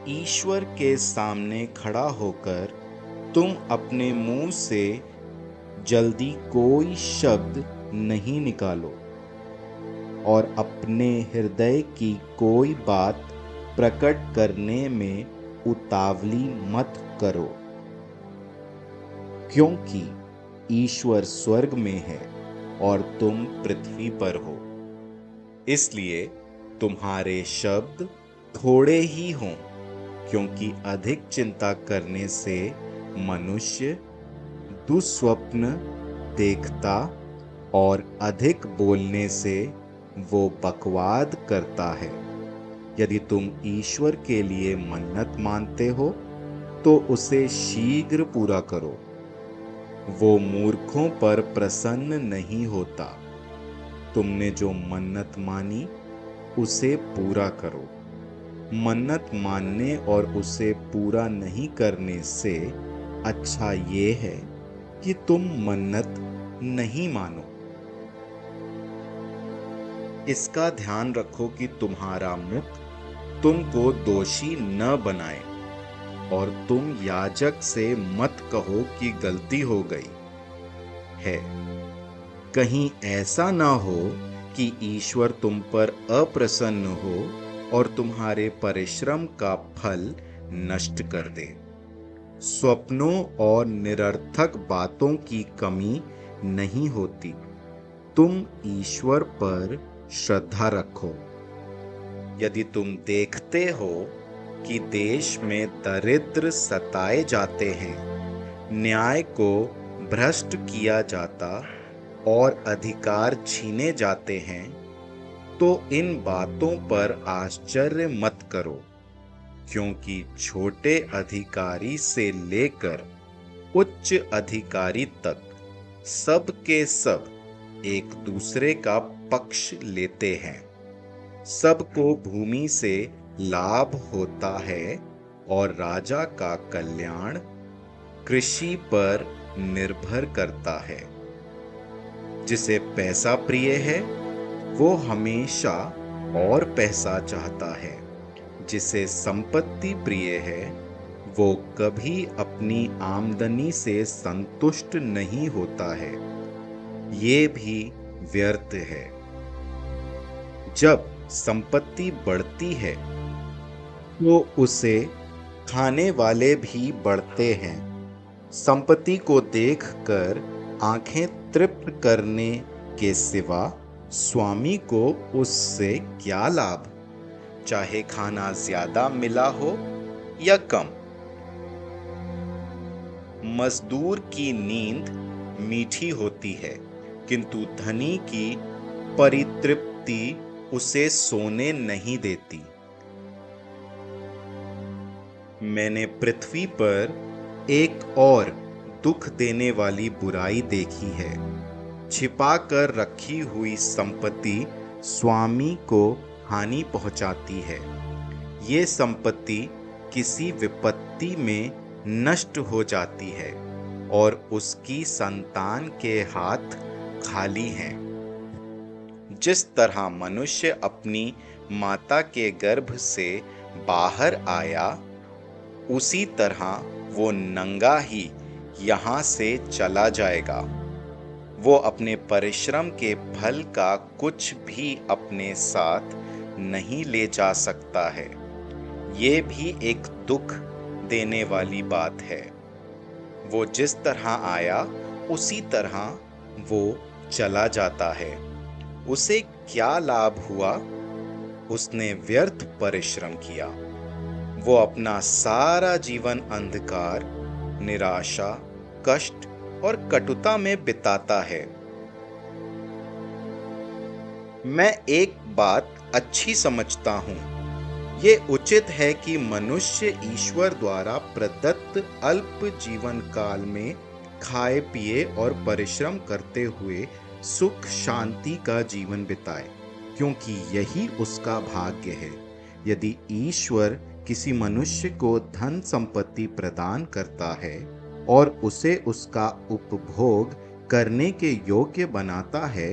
ईश्वर के सामने खड़ा होकर तुम अपने मुंह से जल्दी कोई शब्द नहीं निकालो और अपने हृदय की कोई बात प्रकट करने में उतावली मत करो, क्योंकि ईश्वर स्वर्ग में है और तुम पृथ्वी पर हो। इसलिए तुम्हारे शब्द थोड़े ही हों, क्योंकि अधिक चिंता करने से मनुष्य दुस्वप्न देखता और अधिक बोलने से वो बकवाद करता है। यदि तुम ईश्वर के लिए मन्नत मानते हो तो उसे शीघ्र पूरा करो। वो मूर्खों पर प्रसन्न नहीं होता। तुमने जो मन्नत मानी उसे पूरा करो। मन्नत मानने और उसे पूरा नहीं करने से अच्छा ये है कि तुम मन्नत नहीं मानो। इसका ध्यान रखो कि तुम्हारा मुख तुमको दोषी न बनाए और तुम याजक से मत कहो कि गलती हो गई है। कहीं ऐसा ना हो कि ईश्वर तुम पर अप्रसन्न हो और तुम्हारे परिश्रम का फल नष्ट कर दे। स्वप्नों और निरर्थक बातों की कमी नहीं होती। तुम ईश्वर पर श्रद्धा रखो। यदि तुम देखते हो कि देश में दरिद्र सताए जाते हैं, न्याय को भ्रष्ट किया जाता और अधिकार छीने जाते हैं, तो इन बातों पर आश्चर्य मत करो, क्योंकि छोटे अधिकारी से लेकर उच्च अधिकारी तक सब के सब एक दूसरे का पक्ष लेते हैं। सबको भूमि से लाभ होता है और राजा का कल्याण कृषि पर निर्भर करता है। जिसे पैसा प्रिय है वो हमेशा और पैसा चाहता है। जिसे संपत्ति प्रिय है वो कभी अपनी आमदनी से संतुष्ट नहीं होता है। ये भी व्यर्थ है। जब संपत्ति बढ़ती है तो उसे खाने वाले भी बढ़ते हैं। संपत्ति को देखकर आंखें तृप्त करने के सिवा स्वामी को उससे क्या लाभ, चाहे खाना ज्यादा मिला हो या कम। मजदूर की नींद मीठी होती है, किंतु धनी की परितृप्ति उसे सोने नहीं देती। मैंने पृथ्वी पर एक और दुख देने वाली बुराई देखी है। छिपा कर रखी हुई संपत्ति स्वामी को हानि पहुंचाती है। ये संपत्ति किसी विपत्ति में नष्ट हो जाती है और उसकी संतान के हाथ खाली हैं। जिस तरह मनुष्य अपनी माता के गर्भ से बाहर आया, उसी तरह वो नंगा ही यहाँ से चला जाएगा। वो अपने परिश्रम के फल का कुछ भी अपने साथ नहीं ले जा सकता है। ये भी एक दुख देने वाली बात है। वो जिस तरह आया उसी तरह वो चला जाता है। उसे क्या लाभ हुआ? उसने व्यर्थ परिश्रम किया। वो अपना सारा जीवन अंधकार, निराशा, कष्ट और कटुता में बिताता है। मैं एक बात अच्छी समझता हूँ। ये उचित है कि मनुष्य ईश्वर द्वारा प्रदत्त अल्प जीवन काल में खाए पिए और परिश्रम करते हुए सुख शांति का जीवन बिताए, क्योंकि यही उसका भाग्य है। यदि ईश्वर किसी मनुष्य को धन संपत्ति प्रदान करता है और उसे उसका उपभोग करने के योग्य बनाता है,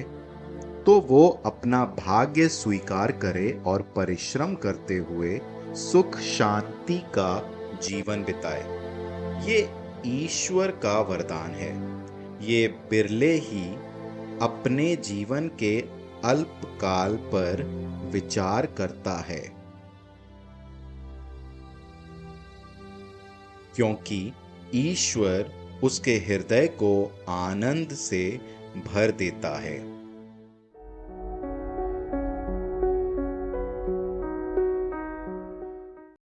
तो वो अपना भाग्य स्वीकार करे और परिश्रम करते हुए सुख शांति का जीवन बिताए। ये ईश्वर का वरदान है। ये बिरले ही अपने जीवन के अल्पकाल पर विचार करता है, क्योंकि ईश्वर उसके हृदय को आनंद से भर देता है।